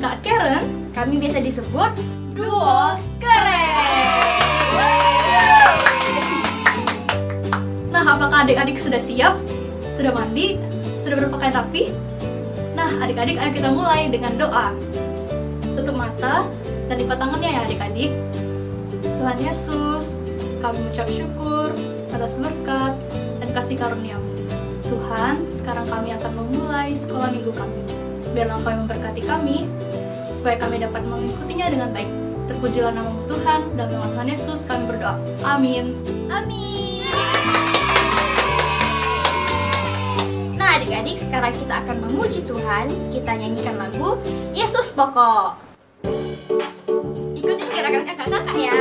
Kak Karen, kami biasa disebut Duo Keren. Nah, apakah adik-adik sudah siap? Sudah mandi? Sudah berpakaian rapi? Nah, adik-adik ayo kita mulai dengan doa. Tutup mata dan lipat tangannya ya adik-adik. Tuhan Yesus, kami mengucap syukur atas berkat dan kasih karunia-Mu. Tuhan, sekarang kami akan memulai sekolah minggu kami. Biarlah Engkau yang memberkati kami, supaya kami dapat mengikutinya dengan baik. Terpujilah nama-Mu Tuhan, dalam nama Tuhan Yesus kami berdoa. Amin. Amin. Nah adik-adik, sekarang kita akan memuji Tuhan. Kita nyanyikan lagu Yesus Pokok. Ikutin gerakan kakak-kakak ya.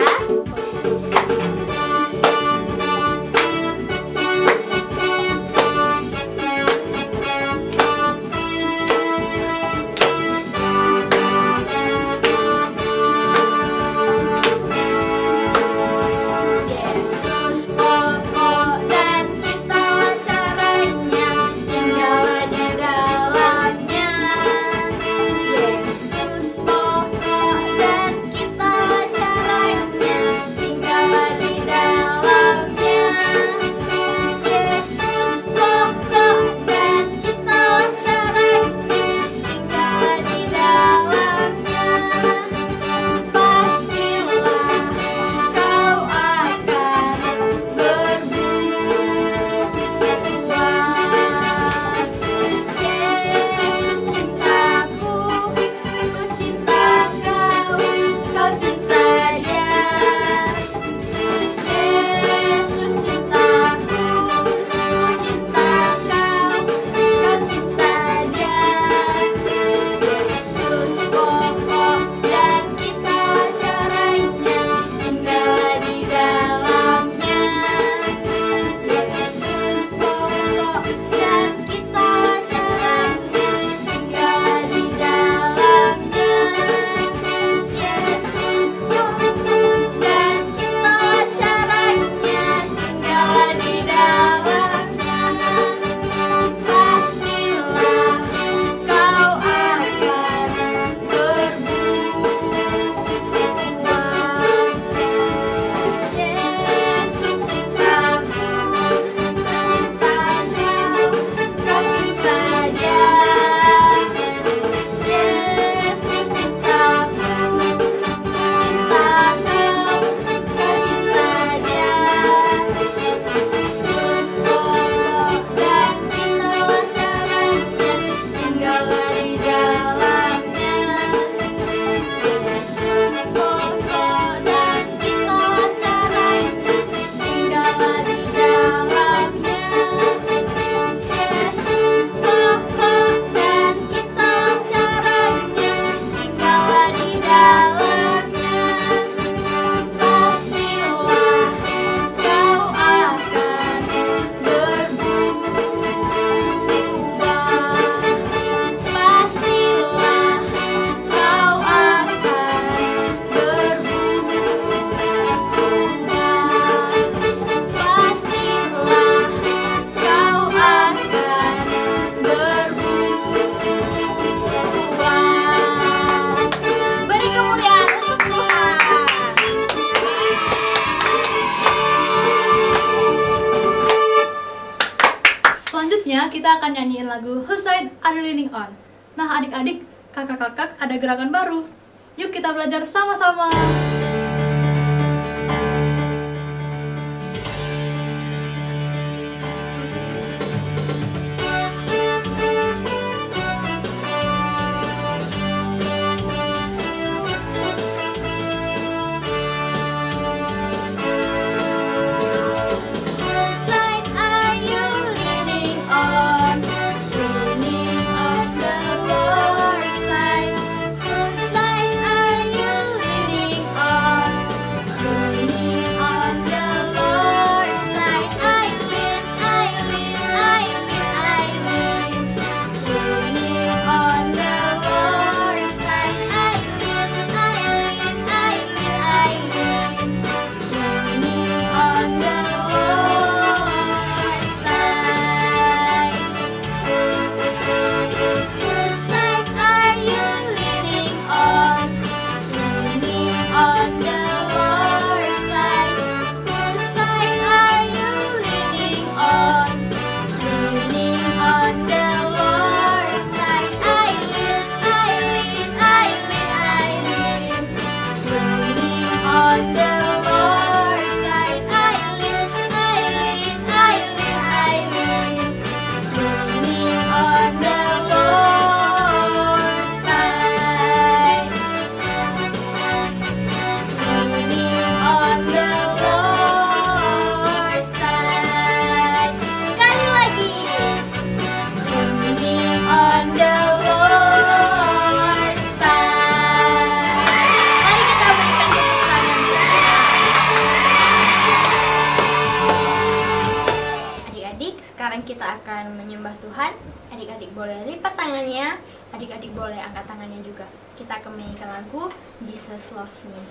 Selanjutnya kita akan nyanyiin lagu Whose Side Are You Leaning On. Nah adik-adik, kakak-kakak ada gerakan baru. Yuk kita belajar sama-sama. Leaning on akan menyembah Tuhan. Adik-adik boleh lipat tangannya, adik-adik boleh angkat tangannya juga. Kita akan menyanyikan lagu Jesus Loves Me.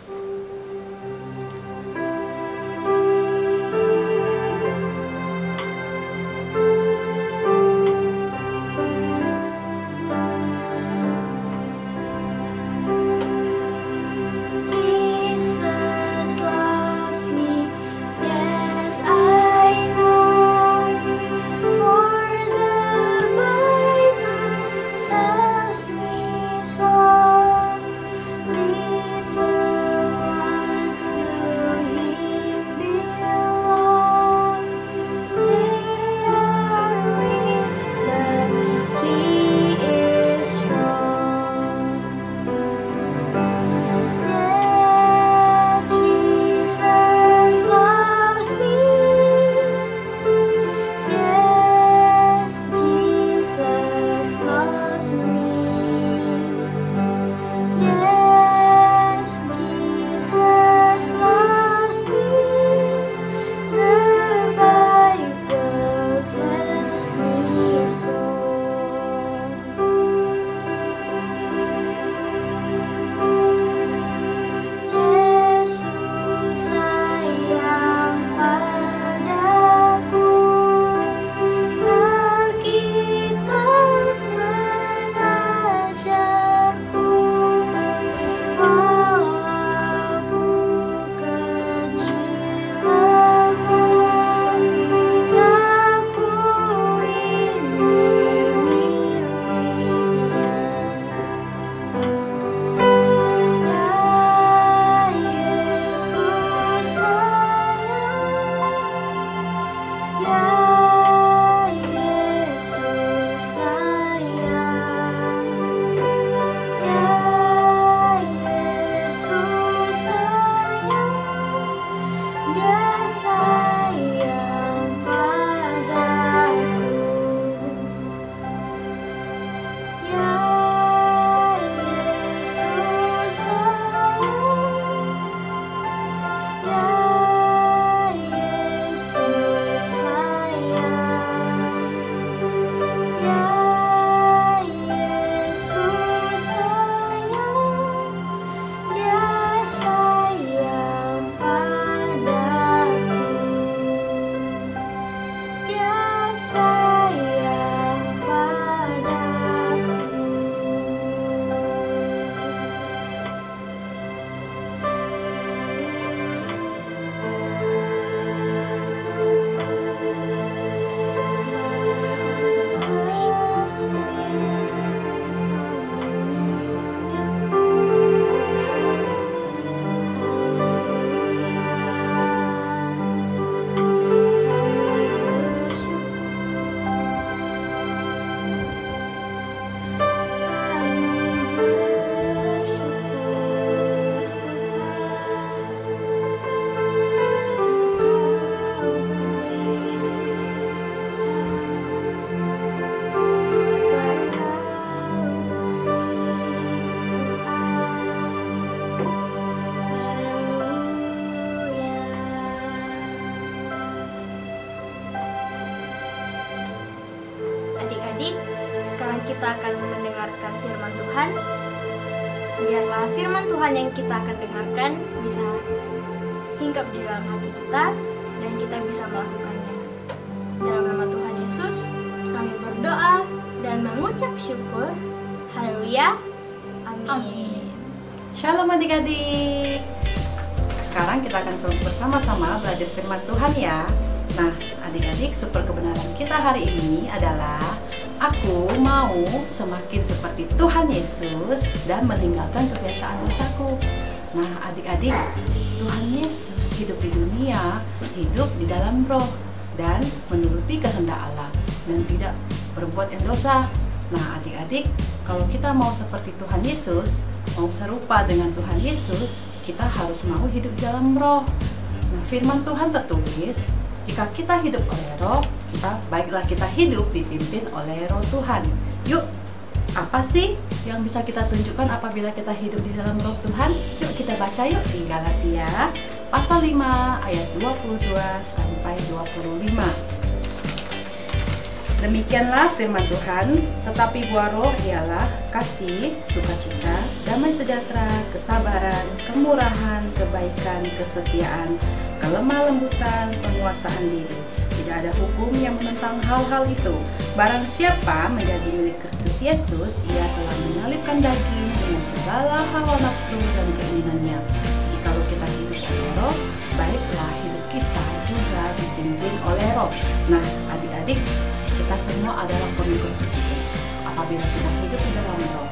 Adik-adik, sekarang kita akan mendengarkan firman Tuhan. Biarlah firman Tuhan yang kita akan dengarkan bisa hinggap di dalam hati kita dan kita bisa melakukannya. Dalam nama Tuhan Yesus, kami berdoa dan mengucap syukur. Haleluya. Amin. Shalom adik-adik. Sekarang kita akan bersama-sama belajar firman Tuhan ya. Nah, adik-adik, super kebenaran kita hari ini adalah aku mau semakin seperti Tuhan Yesus dan meninggalkan kebiasaan dosaku. Nah, adik-adik, Tuhan Yesus hidup di dunia, hidup di dalam roh dan menuruti kehendak Allah dan tidak berbuat yang dosa. Nah, adik-adik, kalau kita mau seperti Tuhan Yesus, mau serupa dengan Tuhan Yesus, kita harus mau hidup dalam roh. Nah, firman Tuhan tertulis, jika kita hidup oleh roh, baiklah kita hidup dipimpin oleh roh Tuhan. Yuk, apa sih yang bisa kita tunjukkan apabila kita hidup di dalam roh Tuhan? Yuk kita baca yuk di Galatia pasal 5 ayat 22 sampai 25. Demikianlah firman Tuhan, tetapi buah roh ialah kasih, sukacita, damai sejahtera, kesabaran, kemurahan, kebaikan, kesetiaan, kelemah lembutan, penguasaan diri. Tidak ada hukum yang menentang hal-hal itu. Barang siapa menjadi milik Kristus Yesus, ia telah menyalibkan daging dengan segala hawa nafsu dan keinginannya. Jikalau kita hidup oleh roh, baiklah hidup kita juga dipimpin oleh roh. Nah, adik-adik, kita semua adalah pengikut Kristus. Apabila kita hidup di dalam roh,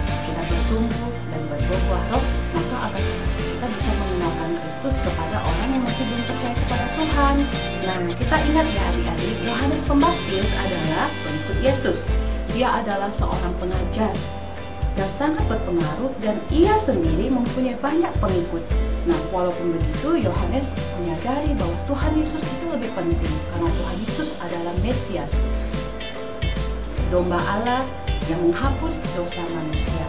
kita bertumbuh dan berbuah roh, maka akan kita bisa mengenalkan Kristus kepada orang yang masih belum percaya kepada Tuhan. Nah, kita ingat ya adik-adik, Yohanes Pembaptis adalah pengikut Yesus. Dia adalah seorang pengajar yang sangat berpengaruh dan ia sendiri mempunyai banyak pengikut. Nah, walaupun begitu, Yohanes menyadari bahwa Tuhan Yesus itu lebih penting karena Tuhan Yesus adalah Mesias, domba Allah yang menghapus dosa manusia.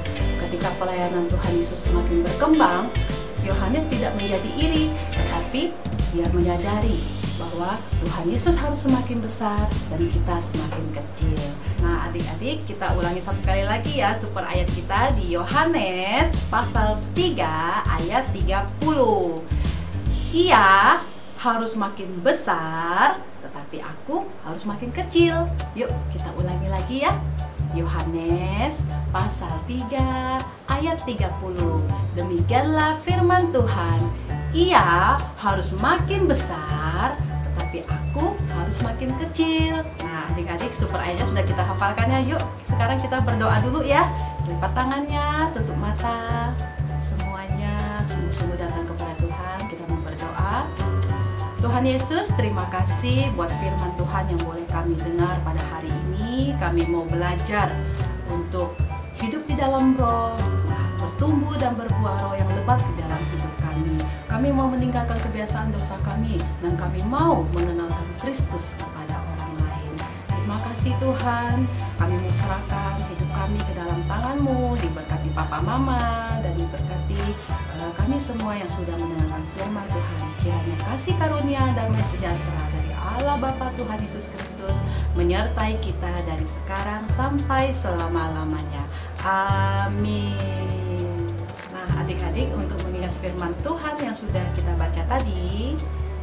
Ketika pelayanan Tuhan Yesus semakin berkembang, Yohanes tidak menjadi iri, tetapi dia menyadari bahwa Tuhan Yesus harus semakin besar dan kita semakin kecil. Nah, adik-adik, kita ulangi satu kali lagi ya super ayat kita di Yohanes pasal 3 ayat 30. Ia harus makin besar, tetapi aku harus makin kecil. Yuk, kita ulangi lagi ya. Yohanes pasal 3 ayat 30. Demikianlah firman Tuhan. Ia harus makin besar, tetapi aku harus makin kecil. Nah, adik-adik, super ayatnya sudah kita hafalkan ya. Yuk, sekarang kita berdoa dulu ya. Lipat tangannya, tutup mata. Semuanya sungguh-sungguh datang kepada Tuhan. Kita mau berdoa. Tuhan Yesus, terima kasih buat firman Tuhan yang boleh kami dengar pada hari ini. Kami mau belajar untuk hidup di dalam roh, bertumbuh dan berbuah roh yang lebat di dalam hidup kami. Kami mau meninggalkan kebiasaan dosa kami dan kami mau mengenalkan Kristus kepada orang lain. Terima kasih Tuhan, kami mau serahkan hidup kami ke dalam tangan-Mu. Diberkati Papa Mama dan diberkati kami semua yang sudah mendengarkan firman Tuhan. Kiranya kasih karunia damai sejahtera dari Allah Bapa Tuhan Yesus Kristus menyertai kita dari sekarang sampai selama-lamanya. Amin. Nah, adik-adik, untuk mengingat firman Tuhan yang sudah kita baca tadi,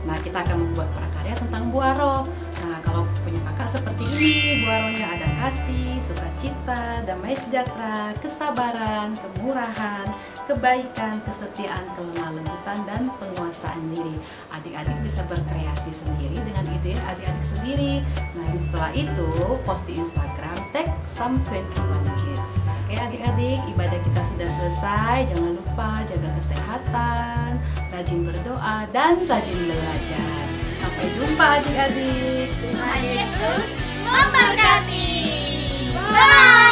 nah kita akan membuat prakarya tentang buah roh. Nah, kalau punya kakak seperti ini, buah rohnya ada kasih, sukacita, damai sejahtera, kesabaran, kemurahan, kebaikan, kesetiaan, kelemah lembutan, dan penguasaan diri. Adik-adik bisa berkreasi sendiri dengan ide adik-adik sendiri. Nah, setelah itu post di Instagram, tag Some21Kids. Oke adik-adik, ibadah kita sudah selesai. Jangan lupa jaga kesehatan, rajin berdoa, dan rajin belajar. Sampai jumpa adik-adik. Tuhan Yesus memberkati. Bye.